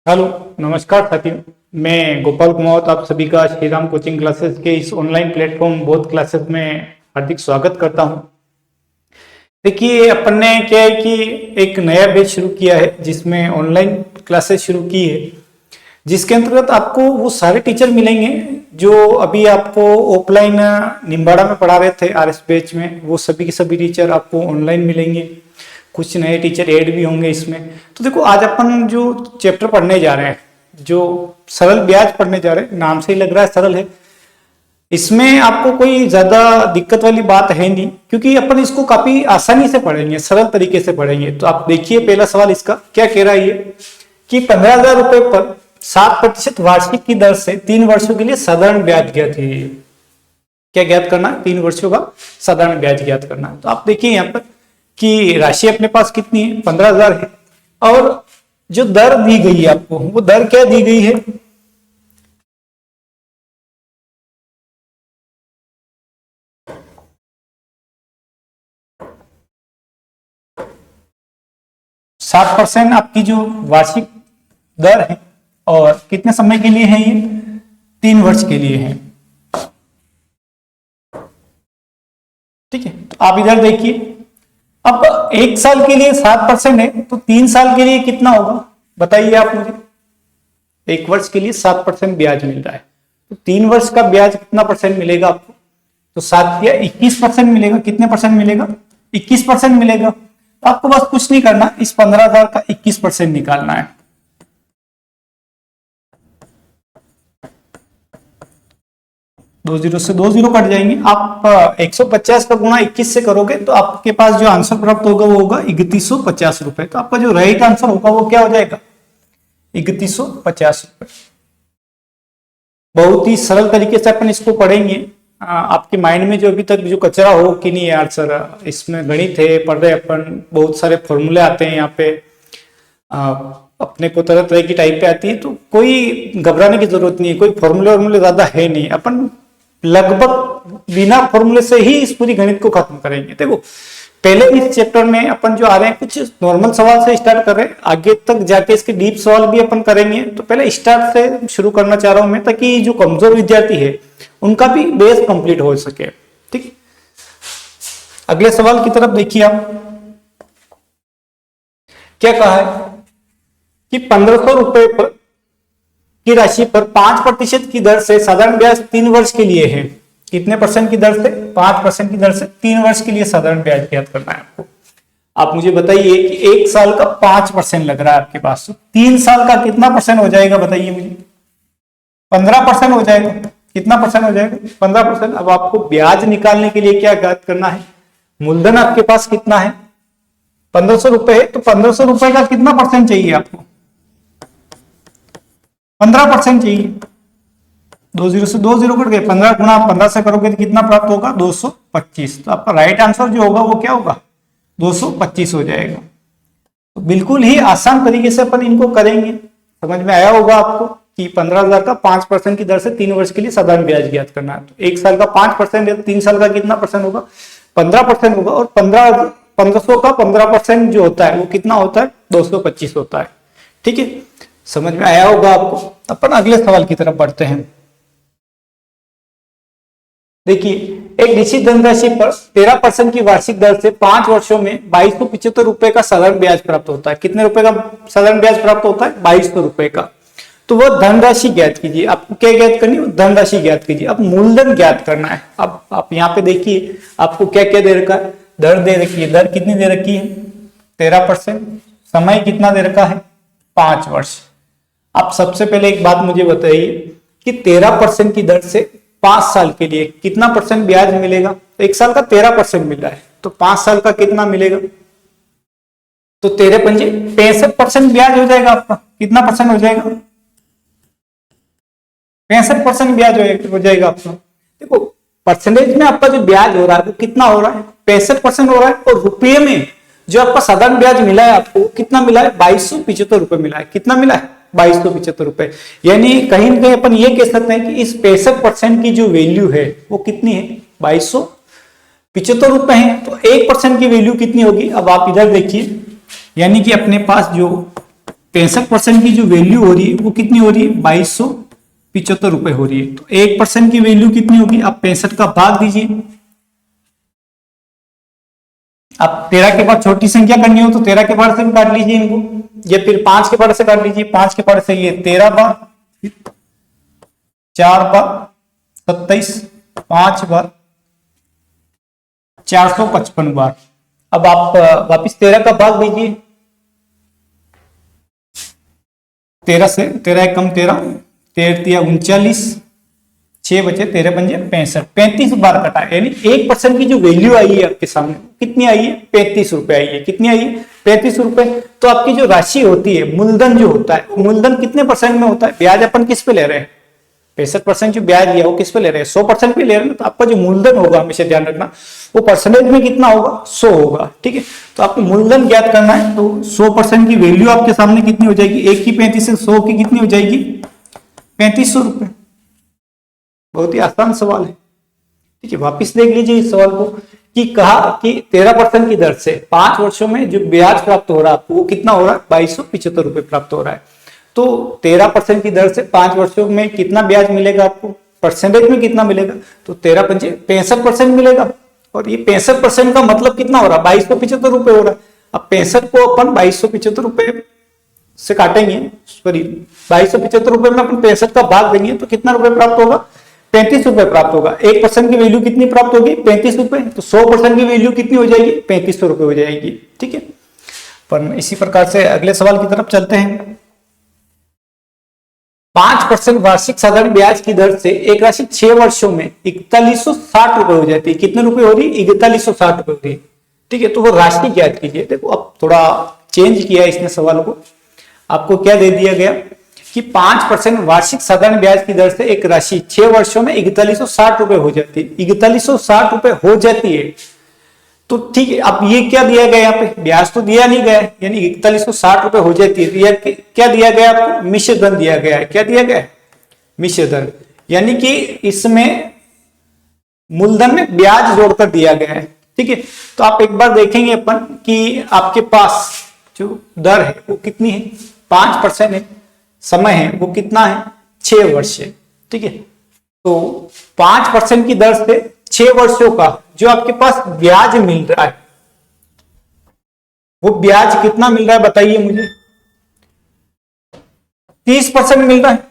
Hello. नमस्कार साथियों। मैं गोपाल कुमार आप सभी का श्रीराम कोचिंग क्लासेस के इस ऑनलाइन प्लेटफॉर्म बोध क्लासेस में हार्दिक स्वागत करता हूं। देखिए, अपन ने क्या है कि एक नया बैच शुरू किया है जिसमें ऑनलाइन क्लासेस शुरू की है, जिसके अंतर्गत आपको वो सारे टीचर मिलेंगे जो अभी आपको ऑफलाइन निम्बाड़ा में पढ़ा रहे थे आरएस बैच में। वो सभी के सभी टीचर आपको ऑनलाइन मिलेंगे। कुछ नए टीचर ऐड भी होंगे इसमें। तो देखो, आज अपन जो चैप्टर पढ़ने जा रहे हैं, जो सरल ब्याज पढ़ने जा रहे हैं, नाम से ही लग रहा है सरल है। इसमें आपको कोई ज्यादा दिक्कत वाली बात है नहीं, क्योंकि अपन इसको काफी आसानी से पढ़ेंगे, सरल तरीके से पढ़ेंगे। तो आप देखिए, पहला सवाल इसका क्या कह रहा है ये कि 15,000 रुपए पर 7% वार्षिक की दर से 3 वर्षों के लिए साधारण ब्याज ज्ञात है। क्या ज्ञात करना है? 3 वर्षों का साधारण ब्याज ज्ञात करना है। तो आप देखिए यहाँ पर कि राशि अपने पास कितनी है, 15,000 है। और जो दर दी गई है आपको, वो दर क्या दी गई है? सात % आपकी जो वार्षिक दर है, और कितने समय के लिए है ये? 3 वर्ष के लिए है। ठीक है, तो आप इधर देखिए, अब 1 साल के लिए 7% है, तो 3 साल के लिए कितना होगा बताइए आप मुझे। 1 वर्ष के लिए 7% ब्याज मिल रहा है, तो 3 वर्ष का ब्याज कितना परसेंट मिलेगा आपको? तो 7 या 21% मिलेगा। कितने परसेंट मिलेगा? 21% मिलेगा। तो आपको बस कुछ नहीं करना, इस 15,000 का 21% निकालना है। दो जीरो से 2 जीरो कट जाएंगे। आप 150 का गुणा 21 से करोगे तो आपके पास जो आंसर प्राप्त होगा वो होगा 3150 रुपए। तो आपका जो राइट आंसर होगा वो क्या हो जाएगा? 3150 रुपए। बहुत ही सरल तरीके से अपन इसको पढ़ेंगे। आपके माइंड में जो अभी तक जो कचरा हो कि नहीं यार सर, इसमें गणित है, पढ़ रहे अपन, बहुत सारे फॉर्मूले आते हैं यहाँ पे, अपने को तरह तरह की टाइप पे आती है, तो कोई घबराने की जरूरत नहीं है। कोई फॉर्मूले ज्यादा है नहीं, अपन लगभग बिना फॉर्मूले से ही इस पूरी गणित को खत्म करेंगे। देखो, पहले इस चैप्टर में अपन जो आ रहे हैं, कुछ नॉर्मल सवाल से स्टार्ट कर रहे हैं, आगे तक जाके इसके डीप सवाल भी अपन करेंगे। तो पहले स्टार्ट से शुरू करना चाह रहा हूं मैं, ताकि जो कमजोर विद्यार्थी है उनका भी बेस कंप्लीट हो सके। ठीक, अगले सवाल की तरफ देखिए आप। क्या कहा है कि 1,500 रुपए पर की राशि पर 5% की दर से साधारण ब्याज 3 वर्ष के लिए है। कितने परसेंट की दर से? 5% की दर से 3 वर्ष के लिए साधारण ब्याज ज्ञात करना है आपको। आप मुझे बताइए कि 1 साल का 5% लग रहा है आपके पास, तो 3 साल का कितना परसेंट हो जाएगा बताइए मुझे? 15% हो जाएगा। कितना परसेंट हो जाएगा? 15%। अब आपको ब्याज निकालने के लिए क्या ज्ञात करना है? मूलधन आपके पास कितना है? 1,500 रुपए है, तो 1,500 रुपए का कितना परसेंट चाहिए आपको? 15% चाहिए। 2 जीरो से 2 जीरो कट गए। 15 गुणा 15 से करोगे तो कितना प्राप्त होगा? 225। तो आपका राइट आंसर जो होगा वो क्या होगा? 225 हो जाएगा। तो बिल्कुल ही आसान तरीके से अपन इनको करेंगे। समझ में आया होगा आपको कि 15,000 का 5% की दर से 3 वर्ष के लिए साधारण ब्याज ज्ञात करना है। तो 1 साल का 5% है, 3 साल का कितना परसेंट होगा? 15% होगा। और 1500 का 15% जो होता है वो कितना होता है? 225 होता है। ठीक है, समझ में आया होगा आपको। अपन अगले सवाल की तरफ बढ़ते हैं। देखिए, एक निश्चित धनराशि पर 13% की वार्षिक दर से 5 वर्षों में 2275 रुपए का साधारण ब्याज प्राप्त होता है। कितने रुपए का साधारण ब्याज प्राप्त होता है? 2200 रुपए का। तो वह धनराशि ज्ञात कीजिए। आपको क्या ज्ञात करनी है? धनराशि ज्ञात कीजिए। अब मूलधन ज्ञात करना है। अब आप यहाँ पे देखिए, आपको क्या क्या दे रखा है? दर दे रखी है। दर कितनी दे रखी है? 13%। समय कितना दे रखा है? 5 वर्ष। आप सबसे पहले एक बात मुझे बताइए कि 13% की दर से 5 साल के लिए कितना परसेंट ब्याज मिलेगा? 1 साल का 13% मिल रहा है, तो 5 साल का कितना मिलेगा? तो 13 पंजे 65% ब्याज हो जाएगा आपका। कितना परसेंट हो जाएगा? 65% ब्याज हो जाएगा आपका। देखो, परसेंटेज में आपका जो ब्याज हो रहा है वो कितना हो रहा है? 65% हो रहा है। और रुपये में जो आपका साधारण ब्याज मिला है आपको, कितना मिला है? 2275 रुपए मिला है। कितना मिला है? 2275 रुपए। यानी कहीं ना कहीं अपन ये कह सकते हैं कि इस 65% की जो वैल्यू है वो कितनी है? 2275 रुपए है। तो 1% की वैल्यू कितनी होगी? अब आप इधर देखिए, यानी कि अपने पास जो 65% की जो वैल्यू हो रही है वो कितनी हो रही है, 2275 रुपए हो रही है। तो 1% की वैल्यू कितनी होगी, आप 65 का भाग दीजिए। आप 13 के बाद छोटी संख्या करनी हो तो 13 के बाद से भी काट लीजिए इनको, या फिर 5 के बाद से काट लीजिए। 5 के बाद से ये 13 बार, 4 बार 27, 5 बार 455 बार। अब आप वापिस 13 का भाग दीजिए। 13 से 13 एक कम 13, 13 39, 6 बचे 13 पंजे 65, 35 बार कटा, यानी 1% की जो वैल्यू आई है आपके सामने कितनी आई है, 35 रुपए आई है। कितनी आई है, 35 रुपए। तो आपकी जो राशि होती है, मूलधन जो होता है, मूलधन कितने परसेंट में होता है, ब्याज अपन किस पे ले रहे हैं, 65% जो ब्याज लिया वो किस पे ले रहे हैं, 100% पे ले रहे हैं। तो आपका जो मूलधन होगा, हमेशा ध्यान रखना, वो परसेंटेज में कितना होगा, 100 होगा। ठीक है, तो आपको मूलधन ज्ञात करना है, तो 100% की वैल्यू आपके सामने कितनी हो जाएगी, 1 की 35 से 100 की कितनी हो जाएगी, 3500 रुपए। बहुत ही आसान सवाल है। ठीक है, वापिस देख लीजिए इस सवाल को, कि कहा कि 13% की दर से 5 वर्षों में जो ब्याज प्राप्त हो रहा है आपको, वो कितना हो रहा है, 2275 रुपए प्राप्त हो रहा है। तो 13% की दर से 5 वर्षों में कितना ब्याज मिलेगा आपको, परसेंटेज में कितना मिलेगा, तो 13 पंजे 65% मिलेगा। और ये 65% का मतलब कितना हो रहा है, 2275 रुपए हो रहा है। अब 65 को अपन 2275 रुपए से काटेंगे, 2275 रुपए में अपन 65 का भाग देंगे तो कितना रुपए प्राप्त होगा, 35 रुपए प्राप्त होगा। 1% की वैल्यू कितनी प्राप्त होगी, 35 रुपए। तो 100% की वैल्यू कितनी हो जाएगी, 3500 रुपए हो जाएगी। ठीक है, पर इसी प्रकार से अगले सवाल की तरफ चलते हैं। 5% वार्षिक साधारण ब्याज की दर से एक राशि 6 वर्षों में 4160 रुपए हो जाती है। कितने रुपए हो रही है, 4160 रुपए हो रही है। ठीक है, तो वो राशि ज्ञात कीजिए। देखो अब थोड़ा चेंज किया इसने सवाल को, आपको क्या दे दिया गया कि 5% वार्षिक साधारण ब्याज की दर से एक राशि 6 वर्षों में 4160 रुपए हो जाती है। 4160 रुपए हो जाती है, तो ठीक है। अब ये क्या दिया गया, यहाँ पे ब्याज तो दिया नहीं गया है, यानी 4160 रुपए हो जाती है। क्या दिया गया आपको, मिश्र धन दिया गया है। क्या दिया गया है, मिश्र धन, यानी कि इसमें मूलधन में ब्याज जोड़कर दिया गया है। ठीक है, तो आप एक बार देखेंगे अपन कि आपके पास जो दर है वो कितनी है, 5% है। समय है वो कितना है, 6 वर्ष है। ठीक है, तो 5% की दर से 6 वर्षों का जो आपके पास ब्याज मिल रहा है, वो ब्याज कितना मिल रहा है बताइए मुझे, 30% मिल रहा है।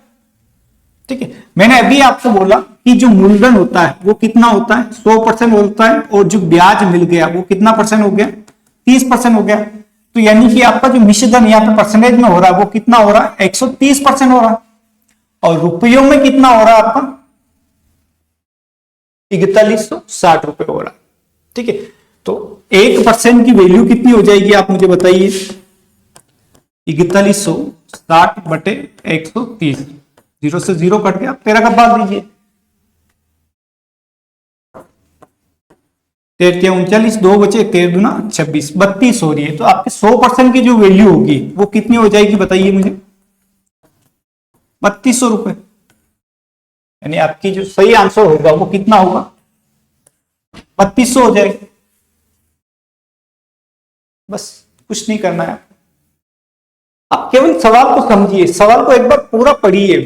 ठीक है, मैंने अभी आपको बोला कि जो मूलधन होता है वो कितना होता है, 100% होता है, और जो ब्याज मिल गया वो कितना परसेंट हो गया, 30% हो गया। तो यानी कि आपका जो मिश्रधन यहाँ पे परसेंटेज में हो रहा है वो कितना हो रहा है, 130% हो रहा है। और रुपयों में कितना हो रहा है आपका, 4160 रुपए हो रहा है। ठीक है, तो 1% की वैल्यू कितनी हो जाएगी आप मुझे बताइए, 4160 बटे 130, 0 से 0 कट गया, 13 का भाग दीजिए। 13 39, 2 बचे, 13 दूना 26, 32 हो रही है। तो आपके 100% की जो वैल्यू होगी वो कितनी हो जाएगी बताइए मुझे, 3200 रुपए। यानी आपकी जो सही आंसर होगा वो कितना होगा, 3200 हो जाएगा। बस कुछ नहीं करना है, आप केवल सवाल को समझिए, सवाल को एक बार पूरा पढ़िए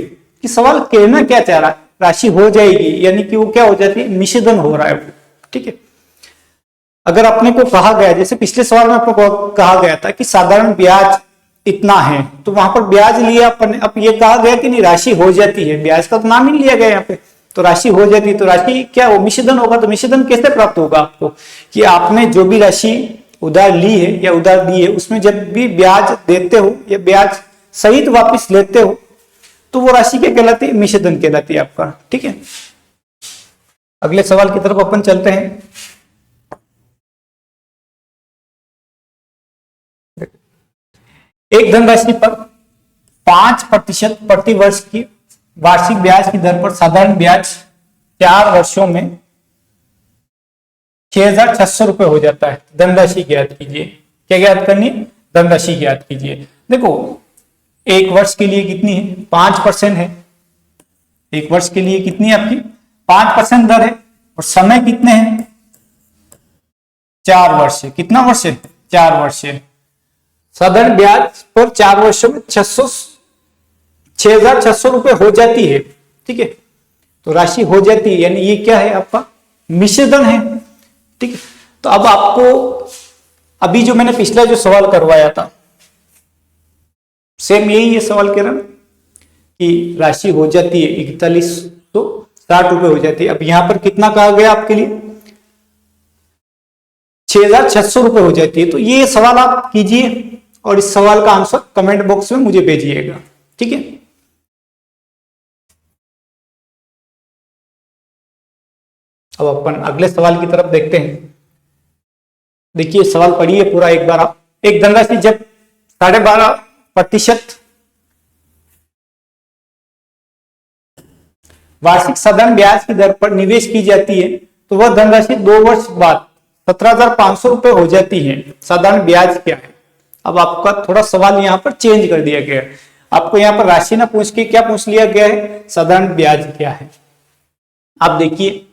कि सवाल कहना क्या चाह रहा है। राशि हो जाएगी यानी कि वो क्या हो जाती है, मिश्रधन हो रहा है। ठीक है, अगर अपने को कहा गया, जैसे पिछले सवाल में आपको कहा गया था कि साधारण ब्याज इतना है, तो वहां पर ब्याज लिया अपन, अब ये कहा गया कि नहीं राशि हो जाती है, ब्याज का तो नाम ही लिया गया यहाँ पे, तो राशि हो जाती है। तो राशि क्या हो, मिश्रधन होगा। तो मिश्रधन कैसे प्राप्त होगा आपको, कि आपने जो भी राशि उधार ली है या उधार दी है, उसमें जब भी ब्याज देते हो या ब्याज सहित वापिस लेते हो, तो वो राशि क्या कहलाती है, मिश्रधन कहलाती है आपका। ठीक है, अगले सवाल की तरफ अपन चलते हैं। एक धनराशि पर 5% प्रति वर्ष की वार्षिक ब्याज की दर पर साधारण ब्याज 4 वर्षों में 6600 रुपए हो जाता है। धनराशि ज्ञात कीजिए। क्या ज्ञात करनी है, धनराशि ज्ञात कीजिए। देखो एक वर्ष के लिए कितनी है, 5% है। एक वर्ष के लिए कितनी है आपकी, 5% दर है, और समय कितने हैं, 4 वर्ष है। कितना वर्ष है, 4 वर्ष है। साधारण ब्याज पर 4 वर्षों में 6,600 रुपए हो जाती है। ठीक है, तो राशि हो जाती है, यानी ये क्या है आपका मिश्र धन है। ठीक है, तो अब आपको अभी जो मैंने पिछला जो सवाल करवाया था सेम यही ये सवाल कह रहा कि राशि हो जाती है 4160 रुपए हो जाती है। अब यहां पर कितना कहा गया आपके लिए 6,600 रुपए हो जाती है। तो ये सवाल आप कीजिए और इस सवाल का आंसर कमेंट बॉक्स में मुझे भेजिएगा। ठीक है, अब अपन अगले सवाल की तरफ देखते हैं। देखिए सवाल पढ़िए पूरा एक बार आप। एक धनराशि जब 12.5% वार्षिक साधारण ब्याज की दर पर निवेश की जाती है तो वह धनराशि 2 वर्ष बाद 17,500 रुपए हो जाती है। साधारण ब्याज क्या है? अब आपका थोड़ा सवाल यहाँ पर चेंज कर दिया गया है। आपको यहाँ पर राशि ना पूछ के क्या पूछ लिया गया है, साधारण ब्याज क्या है। आप देखिए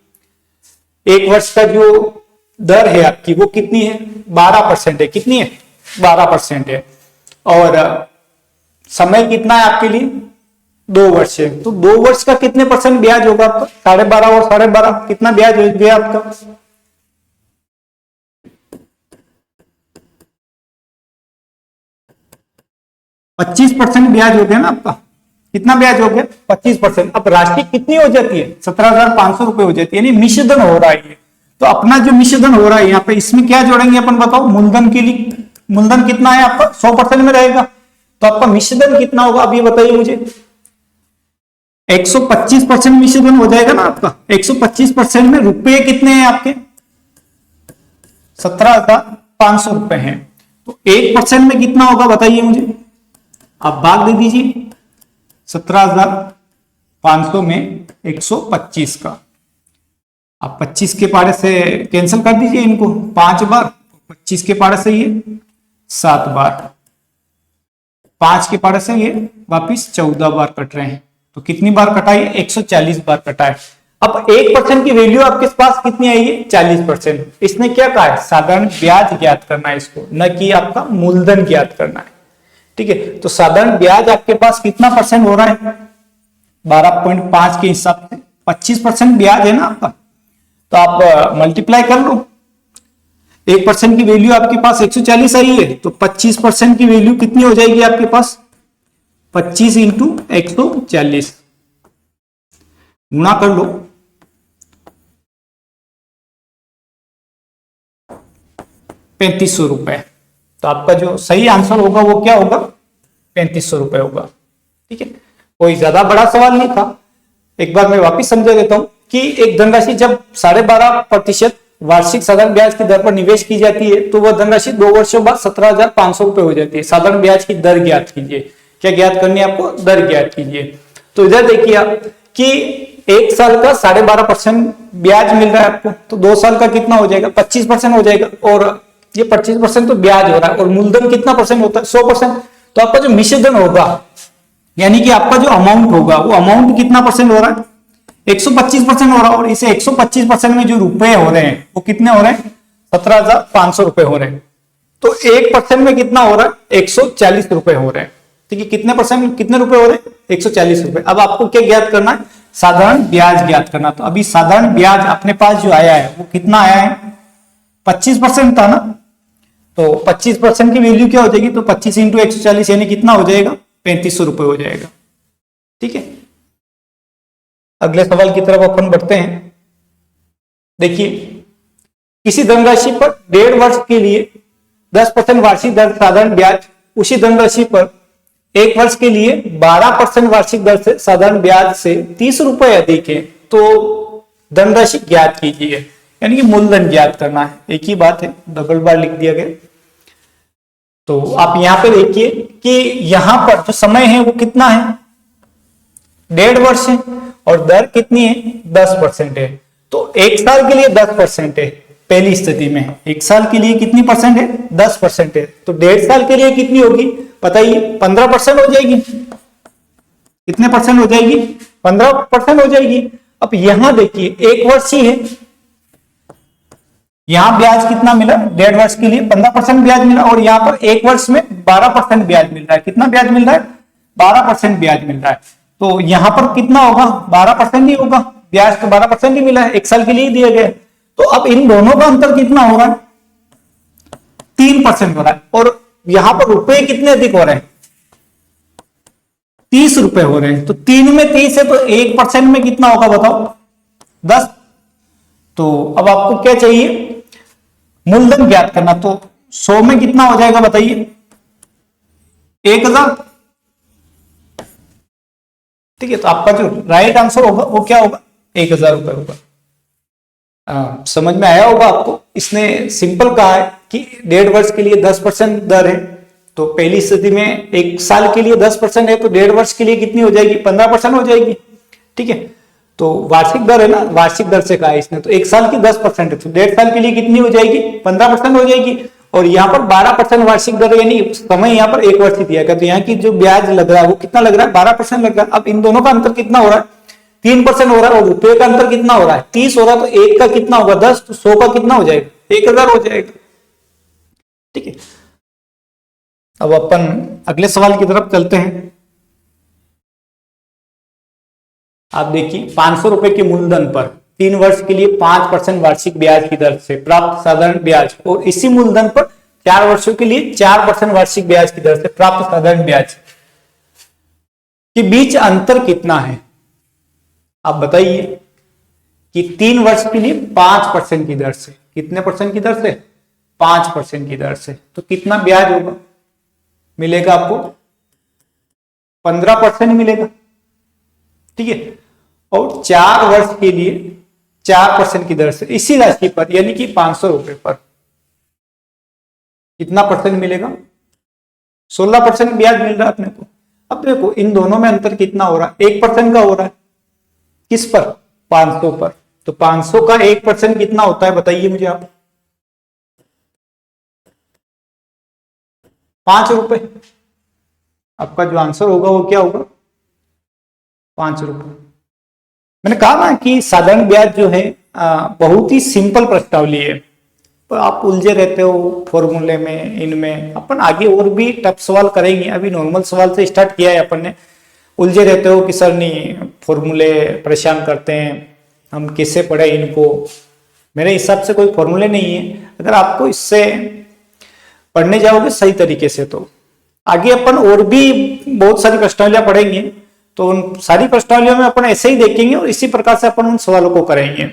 1 वर्ष का जो दर है आपकी वो कितनी है 12% है। कितनी है 12% है। और समय कितना है आपके लिए 2 वर्ष है। तो 2 वर्ष का कितने परसेंट ब्याज होगा आपका 12.5 और 12.5 कितना ब्याज हो गया आपका 25% ब्याज हो गया ना आपका। कितना ब्याज हो गया 25%। अब राशि कितनी हो जाती है 17,500 रुपए हो जाती है, यानी मिश्र धन हो रहा है। तो अपना जो मिश्र धन हो रहा है यहाँ पे इसमें क्या जोड़ेंगे अपन बताओ। मूलधन के लिए मूलधन कितना है आपका 100% में रहेगा, तो आपका मिश्र धन कितना होगा अब ये बताइए मुझे। 125% मिश्र धन हो जाएगा ना आपका। 125% में रुपए कितने हैं आपके 17,500 रुपए हैं। तो 1% में कितना होगा बताइए मुझे, आप भाग दे दीजिए 17,500 में 125 का। आप 25 के पारे से कैंसिल कर दीजिए इनको 5 बार, 25 के पारे से ये 7 बार, 5 के पारे से ये वापिस 14 बार कट रहे हैं। तो कितनी बार कटा है 140 बार कटा है। अब 1% की वैल्यू आपके पास कितनी आई है 40%। इसने क्या कहा है साधारण ब्याज ज्ञात करना है इसको, न कि आपका मूलधन ज्ञात करना है। ठीक है, तो साधारण ब्याज आपके पास कितना परसेंट हो रहा है 12.5 के हिसाब से 25% ब्याज है ना आपका। तो आप मल्टीप्लाई कर लो। 1% की वैल्यू आपके पास 140 आई है, तो 25% की वैल्यू कितनी हो जाएगी आपके पास 25 इंटू 140 गुणा कर लो 3500 रुपए। तो आपका जो सही आंसर होगा वो क्या होगा 3500 रुपए होगा। ठीक है, कोई ज्यादा बड़ा सवाल नहीं था। एक बार मैं वापिस समझा देता हूं कि एक धनराशि जब 12.5% वार्षिक साधारण ब्याज की दर पर निवेश की जाती है तो वह धनराशि 2 वर्षों बाद 17,500 रुपए हो जाती है। साधारण ब्याज की दर ज्ञात कीजिए। क्या ज्ञात करनी है आपको, दर ज्ञात कीजिए। तो इधर देखिए आप कि 1 साल का 12.5% ब्याज मिल रहा है आपको, तो 2 साल का कितना हो जाएगा 25% हो जाएगा। और ये 25% तो ब्याज हो रहा है और मूलधन कितना परसेंट होता है 100%। तो आपका जो मिश्र धन होगा यानी कि आपका जो अमाउंट होगा वो अमाउंट कितना परसेंट हो रहा है 125% हो रहा है। और इसे 125% में जो रुपए हो रहे हैं वो कितने हो रहे हैं 17,500 रुपए हो रहे हैं। तो 1% में कितना हो रहा है 140 रुपए हो रहे हैं। ठीक है, कितने परसेंट कितने रुपए हो रहे हैं 140 रुपए। अब आपको क्या ज्ञात करना है साधारण ब्याज ज्ञात करना। तो अभी साधारण ब्याज अपने पास जो आया है वो कितना आया है 25% था ना। तो 25% की वैल्यू क्या हो जाएगी तो 25 इंटू 140 यानी कितना हो जाएगा 3500 रुपए हो जाएगा। ठीक है, अगले सवाल की तरफ अपन बढ़ते हैं। देखिए किसी धनराशि पर 1.5 वर्ष के लिए 10% वार्षिक दर साधारण ब्याज, उसी धनराशि पर 1 वर्ष के लिए 12% वार्षिक दर से साधारण ब्याज से 30 रुपए अधिक है तो धनराशि ज्ञात कीजिए। यानी कि मूलधन ज्ञात करना है। एक ही बात है, डबल बार लिख दिया गया। तो आप यहां पे देखिए कि यहां पर जो समय है वो कितना है 1.5 वर्ष है और दर कितनी है 10% है। तो 1 साल के लिए 10% है पहली स्थिति में। 1 साल के लिए कितनी परसेंट है 10% है। तो 1.5 साल के लिए कितनी होगी बताइए 15% हो जाएगी। कितने परसेंट हो जाएगी 15% हो जाएगी। अब यहां देखिए 1 वर्ष ही है यहाँ ब्याज कितना मिला, 1.5 वर्ष के लिए 15% ब्याज मिला, और यहाँ पर 1 वर्ष में 12% ब्याज मिल रहा है। कितना ब्याज मिल रहा है, 12% ब्याज मिल रहा है। तो यहाँ पर कितना होगा, 12% ही होगा, ब्याज तो 12% ही मिला है, 1 साल के लिए दिया गया है। तो अब इन दोनों का अंतर कितना होगा, 3% हो रहा है, और यहां पर रुपए कितने अधिक हो रहे हैं, 30 रुपए हो रहे हैं। तो 3 में 30 है, तो 1% में कितना होगा बताओ, 10। तो अब आपको क्या चाहिए, मूलधन ज्ञात करना। तो 100 में कितना हो जाएगा बताइए, 1000। ठीक है, तो आपका जो राइट आंसर होगा वो क्या होगा, 1000 रुपए होगा। समझ में आया होगा आपको। इसने सिंपल कहा है कि 1.5 वर्ष के लिए 10% दर है, तो पहली स्थिति में 1 साल के लिए 10% है, तो 1.5 वर्ष के लिए कितनी हो जाएगी, 15% हो जाएगी। ठीक है, तो वार्षिक दर है ना, वार्षिक दर से कहा है इसने, तो 1 साल की 10% है, तो 1.5 साल के लिए कितनी हो जाएगी, 15% हो जाएगी। और यहाँ पर 12% वार्षिक दर, यानी समय यहाँ पर 1 वर्ष ही दिया गया, तो यहाँ की जो ब्याज लग रहा है वो कितना लग रहा है, 12% लग रहा है। अब इन दोनों का अंतर कितना हो रहा है, 3% हो रहा है, और रुपये का अंतर कितना हो रहा है, 30 हो रहा है। तो 1 का कितना होगा, 10, तो 100 का कितना हो जाएगा, 1000 हो जाएगा। ठीक है, अब अपन अगले सवाल की तरफ चलते हैं। आप देखिए, 500 रुपए के मूलधन पर 3 वर्ष के लिए 5% वार्षिक ब्याज की दर से प्राप्त साधारण ब्याज, और इसी मूलधन पर 4 वर्षों के लिए 4% वार्षिक ब्याज की दर से प्राप्त साधारण ब्याज के बीच अंतर कितना है। आप बताइए कि 3 वर्ष के लिए 5% की दर से, कितने परसेंट की दर से, 5% की दर से, तो कितना ब्याज होगा, मिलेगा आपको 15% मिलेगा। ठीक है, और 4 वर्ष के लिए 4% की दर से इसी राशि पर, यानी कि 500 रुपए पर कितना परसेंट मिलेगा, 16% ब्याज मिल रहा है अपने को। अब देखो इन दोनों में अंतर कितना हो रहा है, 1% का हो रहा है, किस पर, 500 पर। तो 500 का 1% कितना होता है बताइए मुझे आप, 5 रुपए। आपका जो आंसर होगा वो क्या होगा, 5 रुपए। मैंने कहा ना कि साधारण ब्याज जो है बहुत ही सिंपल प्रश्नावली है, पर आप उलझे रहते हो फॉर्मूले में, इनमें अपन आगे और भी टफ सवाल करेंगे। अभी नॉर्मल सवाल से स्टार्ट किया है अपन ने। उलझे रहते हो कि सर नहीं फॉर्मूले परेशान करते हैं, हम कैसे पढ़े इनको। मेरे हिसाब से कोई फॉर्मूले नहीं है। अगर आपको इससे पढ़ने जाओगे सही तरीके से तो आगे अपन और भी बहुत सारी प्रश्नावलियां पढ़ेंगे, तो उन सारी प्रश्नावलियों में अपन ऐसे ही देखेंगे और इसी प्रकार से अपन उन सवालों को करेंगे।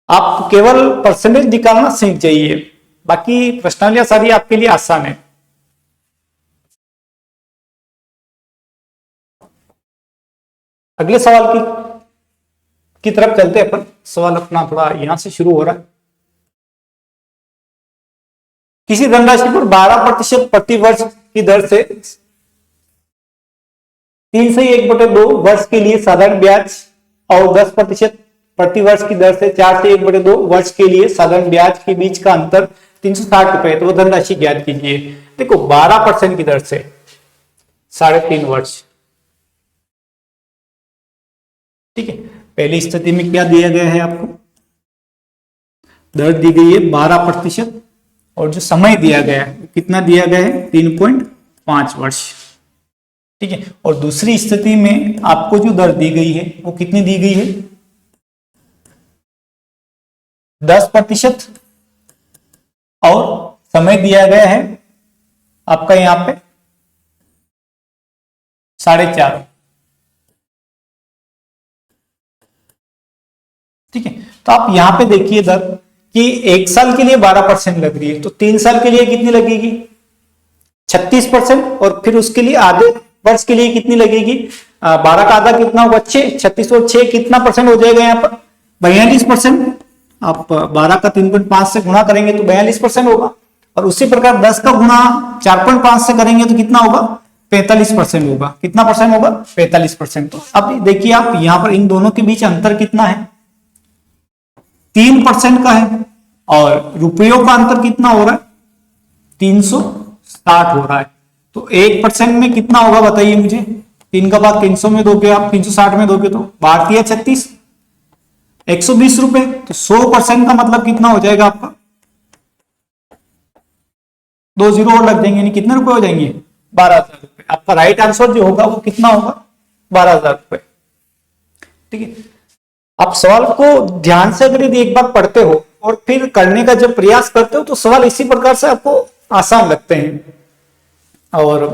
आप केवल परसेंटेज निकालना सीख जाइए, बाकी प्रश्नावलियां सारी आपके लिए आसान है। अगले सवाल की तरफ चलते हैं अपन। सवाल अपना थोड़ा यहां से शुरू हो रहा है। किसी धनराशि पर 12% प्रति वर्ष की दर से 3 से 1/2 वर्ष के लिए साधारण ब्याज और 10% प्रति वर्ष की दर से 4 से 1/2 वर्ष के लिए साधारण ब्याज के बीच का अंतर 360 रुपए, तो वो धनराशि ज्ञात कीजिए। देखो 12% की दर से 3.5 वर्ष। ठीक है, पहली स्थिति में क्या दिया गया है आपको, दर दी गई है 12%, और जो समय दिया गया है कितना दिया गया है, 3.5 वर्ष। ठीक है, और दूसरी स्थिति में आपको जो दर दी गई है वो कितनी दी गई है, 10%, और समय दिया गया है आपका यहां पे 4.5। ठीक है, तो आप यहां पे देखिए दर कि 1 साल के लिए 12% लग रही है, तो 3 साल के लिए कितनी लगेगी, 36%, और फिर उसके लिए आधे वर्ष के लिए कितनी लगेगी, 12 का आधा कितना होगा, 6, 36 और 6 कितना परसेंट हो जाएगा यहाँ पर, 42%। आप 12 का 3.5 से गुणा करेंगे तो 42% होगा, और उसी प्रकार 10 का गुणा 4.5 से करेंगे तो कितना होगा, 45% होगा। कितना परसेंट होगा, 45%। तो अब देखिए आप यहां पर इन दोनों के बीच अंतर कितना है, 3% का है, और रुपयों का अंतर कितना हो रहा है, 360 हो रहा है। तो 1% में कितना होगा बताइए मुझे, 3 का भाग 300 में दोगे आप, 360 में दोगे तो भारतीय 36, 120 रुपए, तो 100% का मतलब कितना हो जाएगा आपका, 2 जीरो और लग जाएंगे, यानी कितने रुपए हो जाएंगे, 12,000 रुपए। आपका राइट आंसर जो होगा वो कितना होगा, 12,000 रुपए। ठीक है, आप सवाल को ध्यान से अगर यदि एक बार पढ़ते हो और फिर करने का जब प्रयास करते हो तो सवाल इसी प्रकार से आपको आसान लगते हैं। और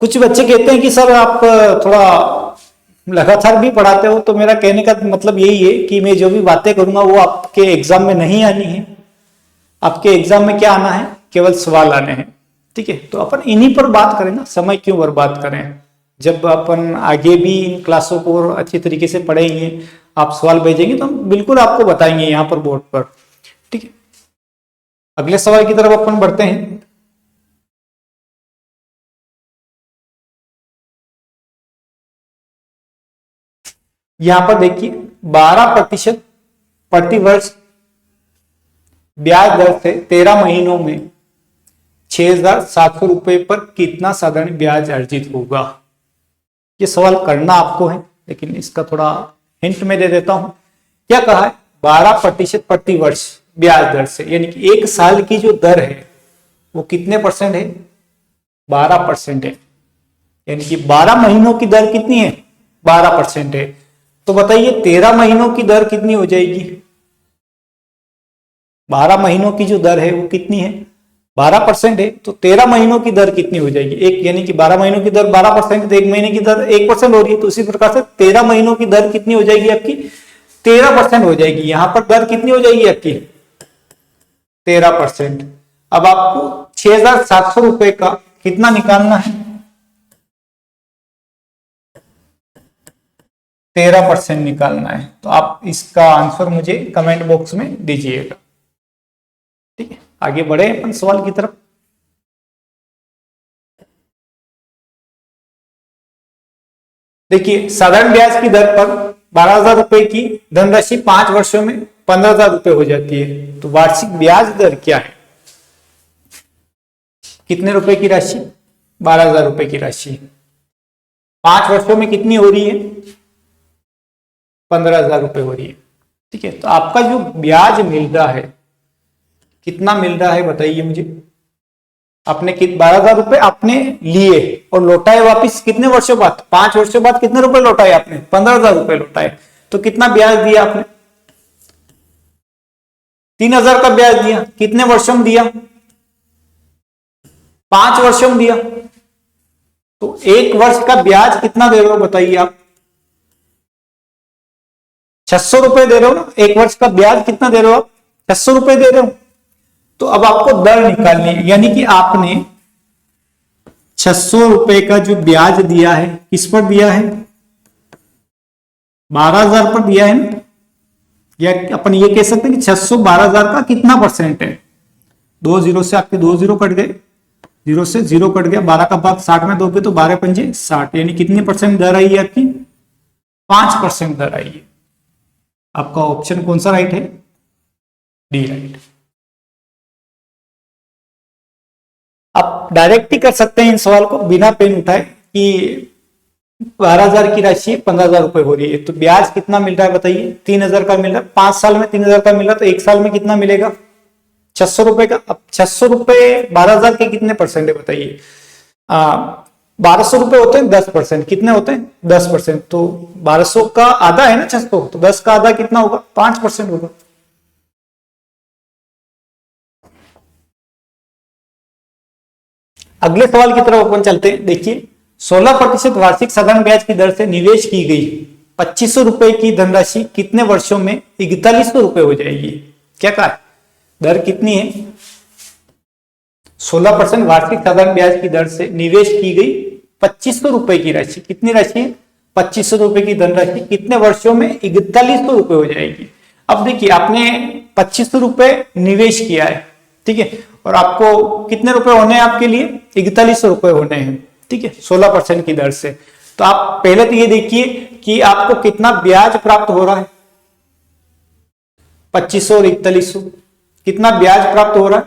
कुछ बच्चे कहते हैं कि सर आप थोड़ा लगातार भी पढ़ाते हो, तो मेरा कहने का मतलब यही है कि मैं जो भी बातें करूंगा वो आपके एग्जाम में नहीं आनी है। आपके एग्जाम में क्या आना है, केवल सवाल आने हैं। ठीक है, तो अपन इन्हीं पर बात करें ना, समय क्यों बर्बाद करें। जब अपन आगे भी इन क्लासों को अच्छी तरीके से पढ़ेंगे, आप सवाल भेजेंगे तो हम बिल्कुल आपको बताएंगे यहाँ पर बोर्ड पर। ठीक है, अगले सवाल की तरफ अपन बढ़ते हैं। यहां पर देखिए 12% प्रति वर्ष ब्याज दर से 13 महीनों में 6,700 रुपए पर कितना साधारण ब्याज अर्जित होगा। ये सवाल करना आपको है, लेकिन इसका थोड़ा हिंट में दे देता हूं। क्या कहा है, 12% प्रति वर्ष ब्याज दर से, यानी कि एक साल की जो दर है वो कितने परसेंट है, 12% है। यानी कि 12 महीनों की दर कितनी है, 12% है। तो बताइए 13 महीनों की दर कितनी हो जाएगी, 12 महीनों की जो दर है वो कितनी है, 12% है। तो 13 महीनों की दर कितनी हो जाएगी, एक, यानी कि 12 महीनों की दर 12%, तो एक महीने की दर 1% हो रही है। तो उसी प्रकार से 13 महीनों की दर कितनी हो जाएगी आपकी, 13% हो जाएगी। यहां पर दर कितनी हो जाएगी आपकी, 13%। अब आपको 6,700 रुपए का कितना निकालना है, 13% निकालना है। तो आप इसका आंसर मुझे कमेंट बॉक्स में दीजिएगा। ठीक है, आगे बढ़े अपन सवाल की तरफ। देखिए साधारण ब्याज की दर पर 12,000 रुपए की धनराशि 5 वर्षों में 15,000 रुपए हो जाती है। तो वार्षिक ब्याज दर क्या है, कितने रुपए की राशि, 12,000 रुपए की राशि 5 वर्षों में कितनी हो रही है, 15,000 रुपए हो रही है। ठीक है, तो आपका जो ब्याज मिल रहा है कितना मिल रहा है बताइए मुझे। आपने 12,000 रुपए आपने लिए और लौटाए वापिस कितने वर्षों बाद, 5 वर्षों बाद कितने रुपए लौटाए आपने, 15,000 रुपए लौटाए। तो कितना ब्याज दिया आपने, 3,000 का ब्याज दिया। कितने वर्षों में दिया, 5 वर्षों में दिया। तो एक वर्ष का ब्याज कितना दे रहे हो बताइए आप, 600 रुपए दे रहे हो ना। एक वर्ष का ब्याज कितना दे रहे हो आप, 600 रुपए दे रहे हो। तो अब आपको दर निकालनी है, यानी कि आपने 600 रुपए का जो ब्याज दिया है किस पर दिया है, 12,000 पर दिया है ना। या अपन ये कह सकते हैं कि 600 12,000 का कितना परसेंट है, 2 जीरो से आपके 2 जीरो कट गए, 0 से 0 कट गया, 12 का भाग 60 में दोगे तो 12 पंजे 60, यानी कितनी परसेंट दर आई है आपकी, 5% दर आई है। आपका ऑप्शन कौन सा राइट है, डी राइट। आप डायरेक्ट ही कर सकते हैं इन सवाल को बिना पेन उठाए कि 12,000 की राशि 15,000 रुपए हो रही है, तो ब्याज कितना मिल रहा है बताइए, 3,000 का मिल रहा है। 5 साल में 3,000 का मिल रहा है, तो एक साल में कितना मिलेगा, 600 रुपए का। अब 600 रुपए 12,000 के कितने परसेंट है बताइए, 1,200 रुपए होते हैं 10%, कितने होते हैं 10%। तो 1,200 का आधा है ना 600, तो 10 का आधा कितना होगा, 5% होगा। अगले सवाल की तरफ अपन चलते हैं। देखिए 16% वार्षिक साधारण ब्याज की दर से निवेश की गई 2,500 रुपए की धनराशि कितने वर्षों में 4,100 रुपए हो जाएगी। क्या कहा, दर कितनी है, 16% वार्षिक साधारण ब्याज की दर से निवेश की गई 2,500 रुपए की राशि, कितनी राशि है, 2,500 रुपए की धनराशि कितने वर्षों में 4,100 रुपए हो जाएगी। अब देखिए आपने 2,500 रुपए निवेश किया है, ठीक है, और आपको कितने रुपए होने हैं आपके लिए, 4,100 रुपए होने हैं। ठीक है, 16% की दर से। तो आप पहले तो ये देखिए कि आपको कितना ब्याज प्राप्त हो रहा है, 2,500 और 4,100 कितना ब्याज प्राप्त हो रहा है।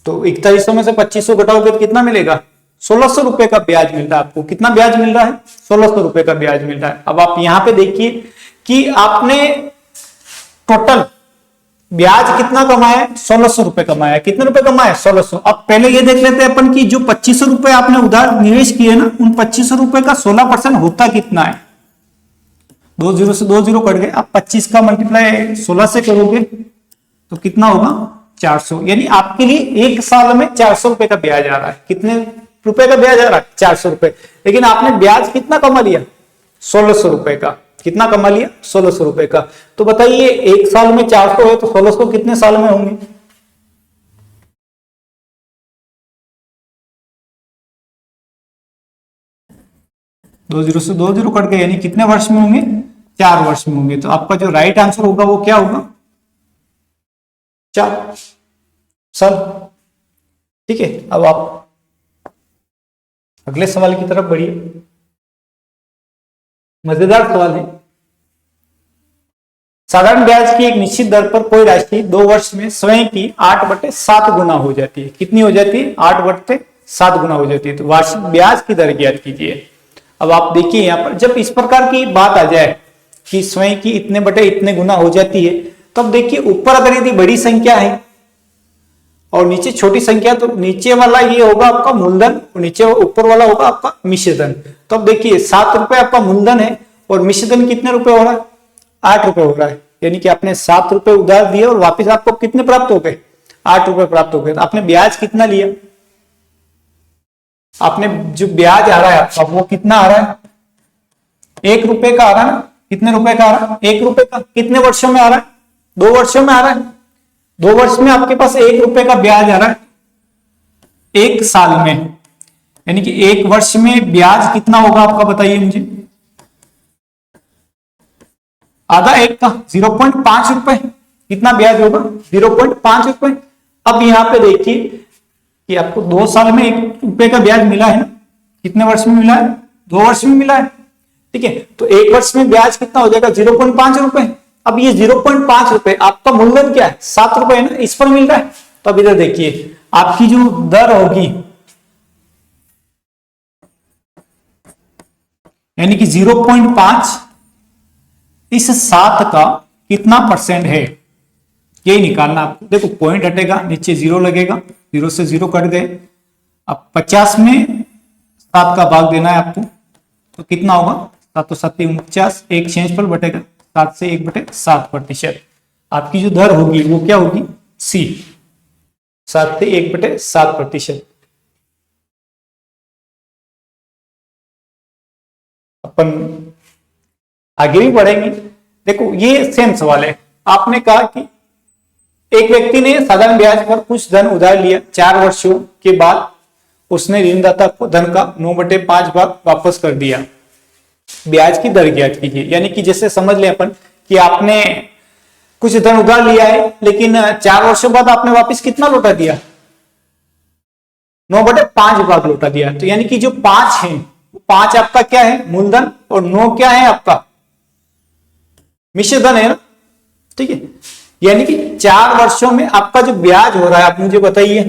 तो 4,100 में से 2,500 घटाओगे तो कितना मिलेगा, 1,600 रुपए का ब्याज मिल रहा है आपको। कितना ब्याज मिल रहा है, 1,600 रुपए का ब्याज मिल रहा है। अब आप यहां पे देखिए कि आपने टोटल ब्याज कितना कमाया है, 1600 रुपए कमाया। कितने रुपए कमाए, 1600। अब पहले ये देख लेते हैं अपन की जो 2500 रुपए आपने उधार निवेश किए ना, उन 2500 रुपए का 16% होता कितना है। 20 से 20 कट गए। अब 25 का मल्टीप्लाई 16 से करोगे तो कितना होगा, 400। यानी आपके लिए एक साल में 400 रुपए का ब्याज आ रहा है। कितने रुपए का ब्याज आ रहा है, 400 रुपए। लेकिन आपने ब्याज कितना कमा लिया, 1600 रुपए का। कितना कमा लिया, 1600 रुपए का। तो बताइए एक साल में 400 है तो 1600 कितने साल में होंगे। दो जीरो से 20 कट गए, यानी कितने वर्ष में होंगे, 4 वर्ष में होंगे। तो आपका जो राइट आंसर होगा वो क्या होगा, 4 साल। ठीक है, अब आप अगले सवाल की तरफ बढ़िए। मजेदार सवाल है। साधारण ब्याज की एक निश्चित दर पर कोई राशि 2 वर्ष में स्वयं की 8/7 गुना हो जाती है। कितनी हो जाती है, 8/7 गुना हो जाती है। तो वार्षिक ब्याज की दर ज्ञात कीजिए। अब आप देखिए यहां पर जब इस प्रकार की बात आ जाए कि स्वयं की इतने बटे इतने गुना हो जाती है, तब देखिए ऊपर अगर यदि बड़ी संख्या है और नीचे छोटी संख्या, तो नीचे वाला ये होगा आपका मूलधन और नीचे ऊपर वाला होगा आपका मिश्रधन। तो अब देखिए 7 रुपए आपका मूलधन है और मिश्रधन कितने रुपए हो रहा है, 8 रुपए हो रहा है। यानी कि आपने 7 रुपए उधार दिए और वापस आपको कितने प्राप्त हो गए, 8 रुपए प्राप्त हो गए। तो आपने ब्याज कितना लिया, आपने जो ब्याज आ रहा है आपका वो कितना आ रहा है, 1 रुपए का आ रहा है ना। कितने रुपए का आ रहा है, 1 रुपए का। कितने वर्षों में आ रहा है, 2 वर्षों में आ रहा है। 2 वर्ष में आपके पास 1 रुपए का ब्याज आ रहा है, 1 साल में। यानी कि 1 वर्ष में ब्याज कितना होगा आपका, बताइए मुझे। आधा 1 का 0.5 रुपए। कितना ब्याज होगा, 0.5 रुपए। अब यहां पे देखिए कि आपको 2 साल में 1 रुपए का ब्याज मिला है ना। कितने वर्ष में मिला है, 2 वर्ष में मिला है। ठीक है, तो 1 वर्ष में ब्याज कितना हो जाएगा, 0.5 रुपए। अब ये 0.5 रुपए आपका मूलधन क्या है, 7 रुपए है ना, इस पर मिल रहा है। तो अब इधर देखिए आपकी जो दर होगी, यानी कि 0.5 इस 7 का कितना परसेंट है, यही निकालना आपको। देखो पॉइंट हटेगा, नीचे 0 लगेगा, 0 से 0 कट गए। अब 50 में 7 का भाग देना है आपको, तो कितना होगा, 7 तो 7 49, 1 चेंज पर बटेगा, 7 से 1/7%। आपकी जो दर होगी वो क्या होगी, सी, 7 से 1/7%। अपन आगे भी बढ़ेंगे। देखो ये सेम सवाल है। आपने कहा कि एक व्यक्ति ने साधारण ब्याज पर कुछ धन उधार लिया, 4 वर्षों के बाद उसने ऋणदाता को धन का 9/5 भाग वापस कर दिया। ब्याज की दर ज्ञात कीजिए। यानी कि जैसे समझ लें अपन कि आपने कुछ धन उधार लिया है, लेकिन 4 वर्षों बाद आपने वापस कितना लौटा दिया, 9/5 भाग लौटा दिया। तो यानी कि जो 5 है, 5 आपका क्या है, मूलधन, और 9 क्या है आपका मिश्रधन है ना। ठीक है, यानी कि 4 वर्षों में आपका जो ब्याज हो रहा है, आप मुझे बताइए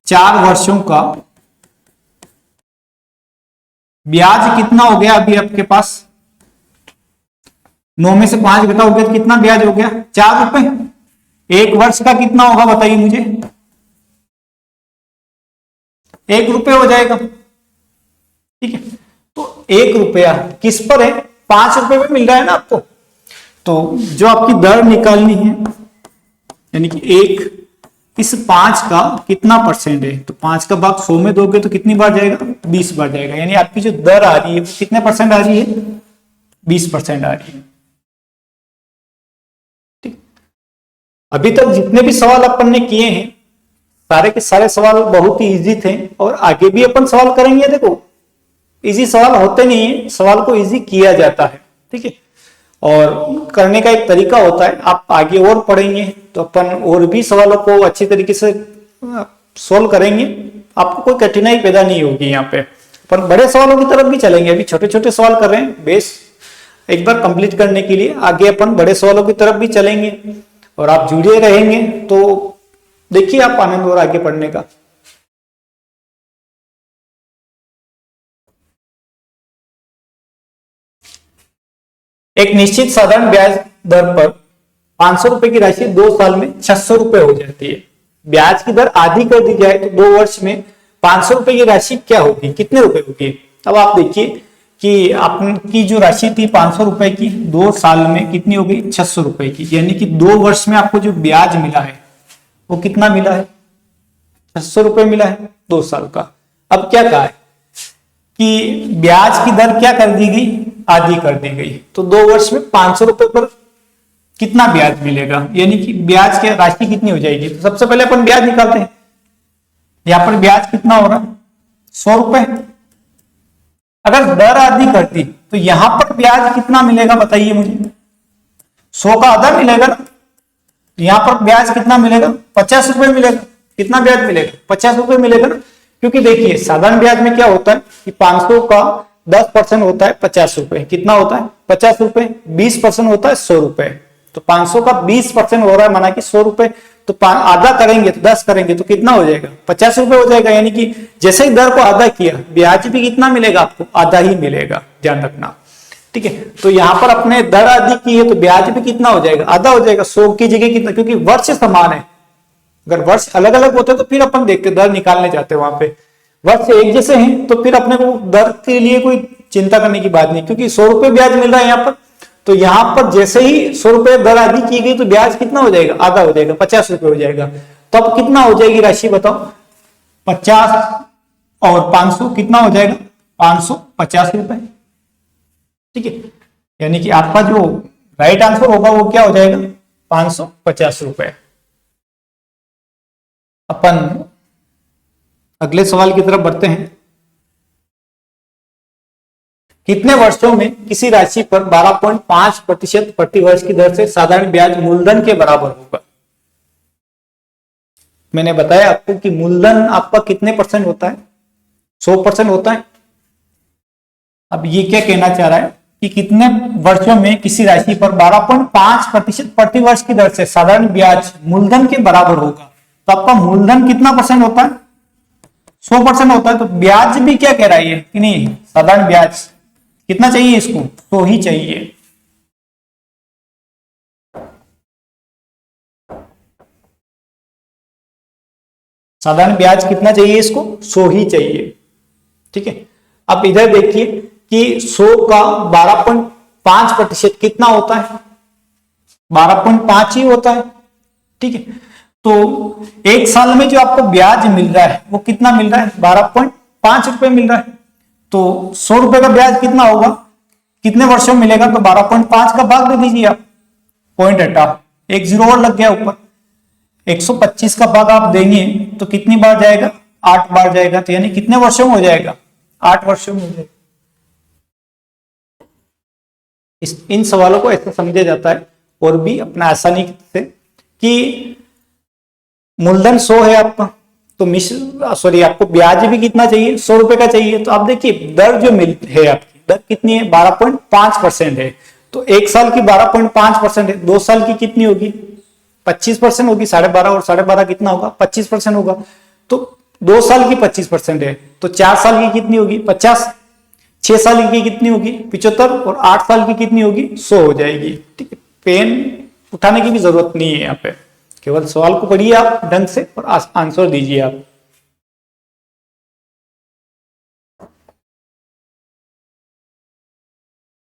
4 वर्षों का ब्याज कितना हो गया अभी आपके पास। 9 में से 5 घटाओगे तो कितना ब्याज हो गया, 4 रुपए। 1 वर्ष का कितना होगा बताइए मुझे, 1 रुपए हो जाएगा। ठीक है, तो 1 रुपया किस पर है, 5 रुपए में मिल रहा है ना आपको। तो जो आपकी दर निकालनी है, यानी कि 1 इस 5 का कितना परसेंट है, तो 5 का भाग 100 में दोगे तो कितनी बार जाएगा, 20 बार जाएगा। यानी आपकी जो दर आ रही है वो कितने परसेंट आ रही है, 20% आ रही है। ठीक, अभी तक जितने भी सवाल अपन ने किए हैं, सारे के सारे सवाल बहुत ही इजी थे और आगे भी अपन सवाल करेंगे। देखो इजी सवाल होते नहीं है, सवाल को इजी किया जाता है। ठीक है, और करने का एक तरीका होता है। आप आगे और पढ़ेंगे तो अपन और भी सवालों को अच्छी तरीके से सोल्व करेंगे, आपको कोई कठिनाई पैदा नहीं होगी। यहाँ पे अपन बड़े सवालों की तरफ भी चलेंगे, अभी छोटे छोटे सवाल कर रहे हैं बेस एक बार कंप्लीट करने के लिए, आगे अपन बड़े सवालों की तरफ भी चलेंगे और आप जुड़े रहेंगे तो देखिए आप आनंद और आगे पढ़ने का। एक निश्चित साधारण ब्याज दर पर 500 रुपए की राशि 2 साल में 600 रुपए हो जाती है। ब्याज की दर आधी कर दी जाए तो 2 वर्ष में 500 रुपए की राशि क्या होगी, कितने रुपए होगी। अब आप देखिए कि आपकी जो राशि थी 500 रुपए की, 2 साल में कितनी हो गई, 600 रुपए की, यानी कि 2 वर्ष में आपको जो ब्याज मिला है वो कितना मिला है, 600 रुपए मिला है 2 साल का। अब क्या कहा है कि ब्याज की दर क्या कर दी गई, आधी कर दी गई, तो 2 वर्ष में 500 रुपए पर कितना ब्याज मिलेगा, यानी कि ब्याज की राशि कितनी हो जाएगी। तो सबसे पहले अपन ब्याज निकालते हैं। यहां पर ब्याज कितना हो रहा है, 100 रुपए। अगर दर आधी करती तो यहां पर ब्याज कितना मिलेगा बताइए मुझे, 100 का आधा मिलेगा ना। यहां पर ब्याज कितना मिलेगा, 50 रुपए मिलेगा। कितना ब्याज मिलेगा, 50 रुपए मिलेगा ना। क्योंकि देखिए साधारण ब्याज में क्या होता है कि 500 का 10% होता है 50 रुपए, कितना होता है 50 रुपए, 20% होता है 100 रुपए। तो 500 का 20% हो रहा है, माना कि 100 रुपए, तो आधा करेंगे तो 10 करेंगे तो कितना हो जाएगा, 50 रुपए हो जाएगा। यानी कि जैसे ही दर को आधा किया, ब्याज भी कितना मिलेगा आपको, आधा ही मिलेगा, ध्यान रखना, ठीक है। तो यहां पर अपने दर आधी की है तो ब्याज भी कितना हो जाएगा, आधा हो जाएगा। 100 की जगह कितना, क्योंकि वर्ष समान है। अगर वर्ष अलग अलग होते तो फिर अपन देखते दर निकालने जाते वहां पे, वर्ष एक जैसे हैं तो फिर अपने को दर के लिए कोई चिंता करने की बात नहीं, क्योंकि 100 रुपए ब्याज मिल रहा है यहाँ पर। तो यहां पर जैसे ही 100 रुपए दर आधी की गई तो ब्याज कितना हो जाएगा, आधा हो जाएगा, 50 रुपए हो जाएगा। तो अब कितना हो जाएगी राशि बताओ, 50 और 500 कितना हो जाएगा, 550 रुपए, ठीक है। यानी कि आपका जो राइट आंसर होगा वो क्या हो जाएगा, 550 रुपए। अपन अगले सवाल की तरफ बढ़ते हैं। कितने वर्षों में किसी राशि पर 12.5% प्रति वर्ष की दर से साधारण ब्याज मूलधन के बराबर होगा। मैंने बताया आपको कि मूलधन आपका कितने परसेंट होता है, 100% होता है। अब ये क्या कहना चाह रहा है कि कितने वर्षों में किसी राशि पर 12.5% प्रति वर्ष की दर से साधारण ब्याज मूलधन के बराबर होगा। तो आपका मूलधन कितना परसेंट होता है, 100% होता है। तो ब्याज भी क्या कह रहा है कि नहीं, साधारण ब्याज कितना चाहिए इसको, 100 ही चाहिए। साधारण ब्याज कितना चाहिए इसको, 100 ही चाहिए, ठीक है। अब इधर देखिए कि 100 का 12.5% कितना होता है, 12.5 ही होता है, ठीक है। तो एक साल में जो आपको ब्याज मिल रहा है वो कितना मिल रहा है, 12.5 रुपए मिल रहा है। तो 100 रुपए का ब्याज कितना होगा, कितने वर्षों में मिलेगा, तो 12.5 का भाग दे दीजिए आप, पॉइंट हटा, एक जीरो और लग गया ऊपर। 125 का भाग आप देंगे तो कितनी बार जाएगा, 8 बार जाएगा। तो यानी कितने वर्षों में हो जाएगा, 8 वर्षों में हो जाएगा। इन सवालों को ऐसे समझा जाता है और भी अपना आसानी से कि मूलधन 100 है आपका, तो आपको ब्याज भी कितना चाहिए, 100 रुपए का चाहिए। तो आप देखिए दर जो मिल है आपकी, दर कितनी है, 12.5% है। तो एक साल की 12.5% है, 2 साल की कितनी होगी, 25% होगी, 12.5 और 12.5 कितना होगा, 25% होगा। तो 2 साल की 25% है, तो 4 साल की कितनी होगी, 50, 6 साल की कितनी होगी, 75, और 8 साल की कितनी होगी, 100 हो जाएगी, ठीक है। पेन उठाने की भी जरूरत नहीं है यहाँ पे, केवल सवाल को पढ़िए आप ढंग से और आंसर दीजिए आप।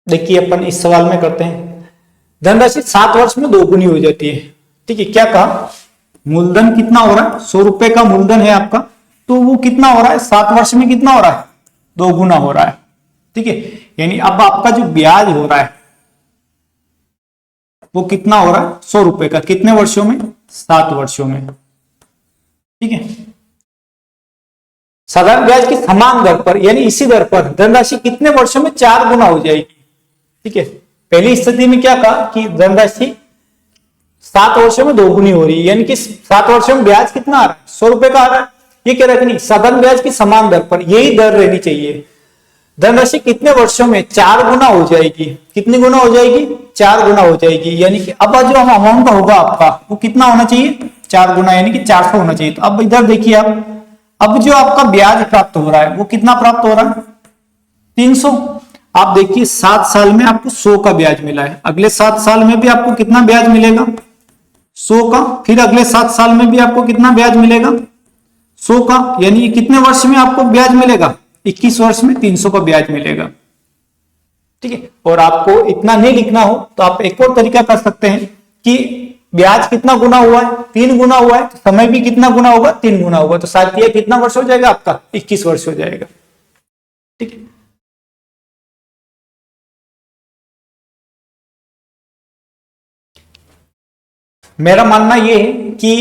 देखिए अपन इस सवाल में करते हैं, धनराशि 7 वर्ष में 2 गुनी हो जाती है, ठीक है। क्या कहा, मूलधन कितना हो रहा है, 100 रुपए का मूलधन है आपका, तो वो कितना हो रहा है, 7 वर्ष में कितना हो रहा है, 2 गुना हो रहा है, ठीक है। यानी अब आपका जो ब्याज हो रहा है वो कितना हो रहा है, 100 रुपए का, कितने वर्षों में, 7 वर्षों में, ठीक है। साधारण ब्याज की समान दर पर, यानी इसी दर पर धनराशि कितने वर्षों में 4 गुना हो जाएगी, ठीक है। पहली स्थिति में क्या कहा कि धनराशि 7 वर्षों में 2 गुनी हो रही है, यानी कि 7 वर्षों में ब्याज कितना आ रहा है, 100 रुपए का आ रहा है। ये कह रहा है कि नहीं, साधारण ब्याज की समान दर पर यही दर रहनी चाहिए। धनराशि कितने वर्षों में 4 गुना हो जाएगी, कितनी गुना हो जाएगी, 4 गुना हो जाएगी। यानी कि अब जो अमाउंट होगा आपका वो कितना होना चाहिए, 4 गुना, यानी कि 400 होना चाहिए। तो अब इधर देखिए आप, अब जो आपका ब्याज प्राप्त हो रहा है वो कितना प्राप्त हो रहा है, 300। आप देखिए 7 साल में आपको 100 का ब्याज मिला है, अगले 7 साल में भी आपको कितना ब्याज मिलेगा, 100 का, फिर अगले 7 साल में भी आपको कितना ब्याज मिलेगा, 100 का, यानी कितने वर्ष में आपको ब्याज मिलेगा, 21 वर्ष में 300 का ब्याज मिलेगा। ठीक है, और आपको इतना नहीं लिखना हो तो आप एक और तरीका कर सकते हैं कि ब्याज कितना गुना हुआ है, 3 गुना हुआ है, तो समय भी कितना गुना होगा, 3 गुना होगा, तो साथ ये कितना वर्ष हो जाएगा आपका, 21 वर्ष हो जाएगा। ठीक है, मेरा मानना यह है कि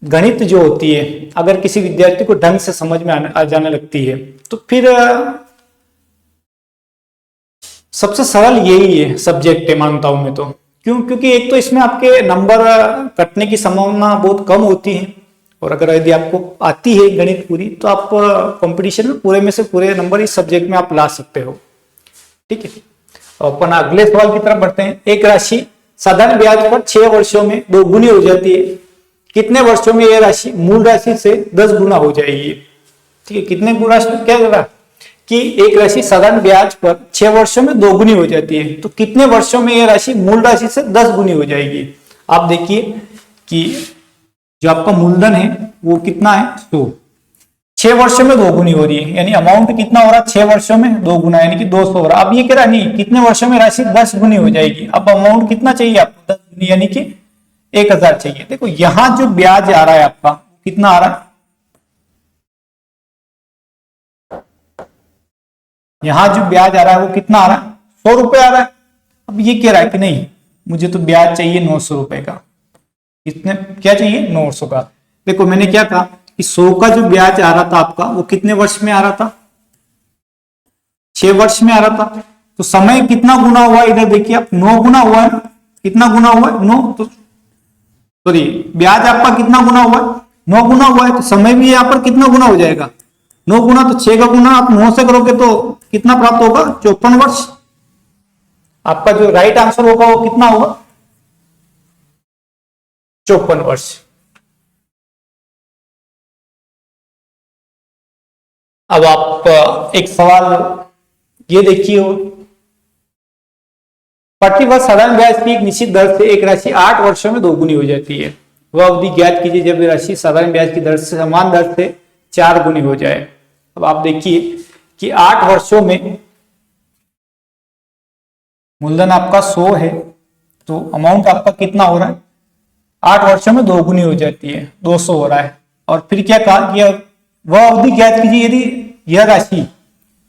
गणित जो होती है अगर किसी विद्यार्थी को ढंग से समझ में आ जाने लगती है तो फिर सबसे सरल यही है सब्जेक्ट है, मानता हूं मैं तो। क्यों? क्योंकि एक तो इसमें आपके नंबर कटने की संभावना बहुत कम होती है, और अगर यदि आपको आती है गणित पूरी तो आप कंपटीशन में पूरे में से पूरे नंबर इस सब्जेक्ट में आप ला सकते हो। ठीक है, अपन अगले सवाल की तरफ बढ़ते हैं। एक राशि साधारण ब्याज पर 6 वर्षों में 2 गुनी हो जाती है, कितने वर्षों में यह राशि मूल राशि से 10 गुना हो जाएगी। ठीक है, कितने गुना, क्या कर रहा कि एक राशि साधारण ब्याज पर 6 वर्षों में 2 गुनी हो जाती है, तो कितने वर्षों में यह राशि मूल राशि से 10 गुनी हो जाएगी। आप देखिए कि जो आपका मूलधन है वो कितना है, 100, 6 वर्षों में 2 गुनी हो रही है, यानी अमाउंट कितना हो रहा है, 6 वर्षों में 2 गुना, यानी कि 200 हो रहा है। अब ये कह रहा नहीं कितने वर्षों में राशि 10 गुनी हो जाएगी। अब अमाउंट कितना चाहिए आपको, 10 गुनी, यानी कि 1000 चाहिए। देखो यहां जो ब्याज आ रहा है आपका कितना आ रहा है, यहां जो ब्याज आ रहा है वो कितना आ रहा है, 100 रुपए आ रहा है। अब ये कह रहा है कि नहीं मुझे तो ब्याज चाहिए 900 रुपए का, कितने, क्या चाहिए, 900 का। देखो मैंने क्या कहा कि 100 का जो ब्याज आ रहा था आपका वो कितने वर्ष में आ रहा था, 6 वर्ष में आ रहा था। तो समय कितना गुना हुआ, इधर देखिए आप 9 गुना हुआ है, कितना गुना हुआ है, 9, तो सॉरी ब्याज आपका कितना गुना हुआ है, 9 गुना हुआ है, तो समय भी यहाँ पर कितना गुना हो जाएगा, 9 गुना, तो 6 का गुना आप 9 से करोगे तो कितना प्राप्त होगा, 54 वर्ष। आपका जो राइट आंसर होगा वो कितना होगा, 54 वर्ष। अब आप एक सवाल ये देखिए, प्रतिवर्ष साधारण ब्याज की एक निश्चित दर से एक राशि 8 वर्षों में 2 गुनी हो जाती है। वह अवधि ज्ञात कीजिए जब राशि साधारण ब्याज की दर से समान दर से 4 गुनी हो जाए। अब आप देखिए कि 8 वर्षों में मूलधन आपका 100 है, तो अमाउंट आपका कितना हो रहा है, 8 वर्षों में 2 गुनी हो जाती है, 200 हो रहा है। और फिर क्या कहा कि वह अवधि ज्ञात कीजिए यदि यह राशि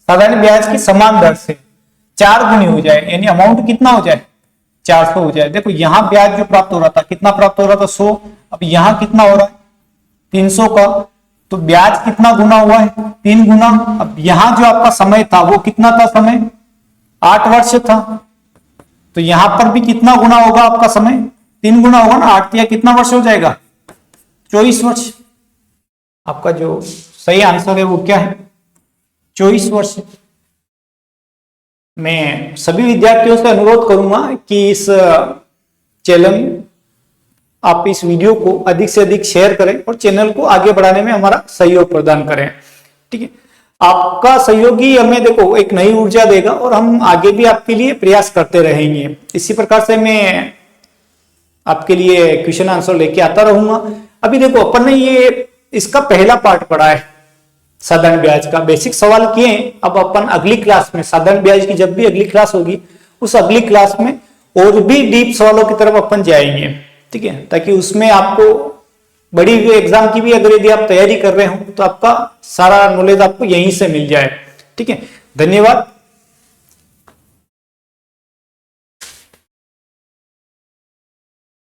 साधारण ब्याज की समान दर से 4 गुनी हो जाए, यानी अमाउंट कितना हो जाए, 400 हो जाए। देखो यहां ब्याज जो प्राप्त हो रहा था, कितना प्राप्त हो रहा था, 100, अब यहां कितना हो रहा है, 300 का, तो ब्याज कितना गुना हुआ है, 3 गुना। अब यहां जो आपका समय था वो कितना था, समय 8 वर्ष था, तो यहां पर भी कितना गुना होगा आपका समय, 3 गुना होगा ना, 8 या कितना वर्ष हो जाएगा, 24 वर्ष। आपका जो सही आंसर है वो क्या है, 24 वर्ष। मैं सभी विद्यार्थियों से अनुरोध करूंगा कि इस चैनल आप इस वीडियो को अधिक से अधिक शेयर करें और चैनल को आगे बढ़ाने में हमारा सहयोग प्रदान करें। ठीक है, आपका सहयोग ही हमें देखो एक नई ऊर्जा देगा और हम आगे भी आपके लिए प्रयास करते रहेंगे। इसी प्रकार से मैं आपके लिए क्वेश्चन आंसर लेके आता रहूंगा। अभी देखो अपन ने ये इसका पहला पार्ट पढ़ा है साधारण ब्याज का, बेसिक सवाल किए हैं। अब अपन अगली क्लास में साधारण ब्याज की जब भी अगली क्लास होगी उस अगली क्लास में और भी डीप सवालों की तरफ अपन जाएंगे। ठीक है, ताकि उसमें आपको बड़ी हुई एग्जाम की भी अगर यदि आप तैयारी कर रहे हो तो आपका सारा नॉलेज आपको यहीं से मिल जाए। ठीक है, धन्यवाद।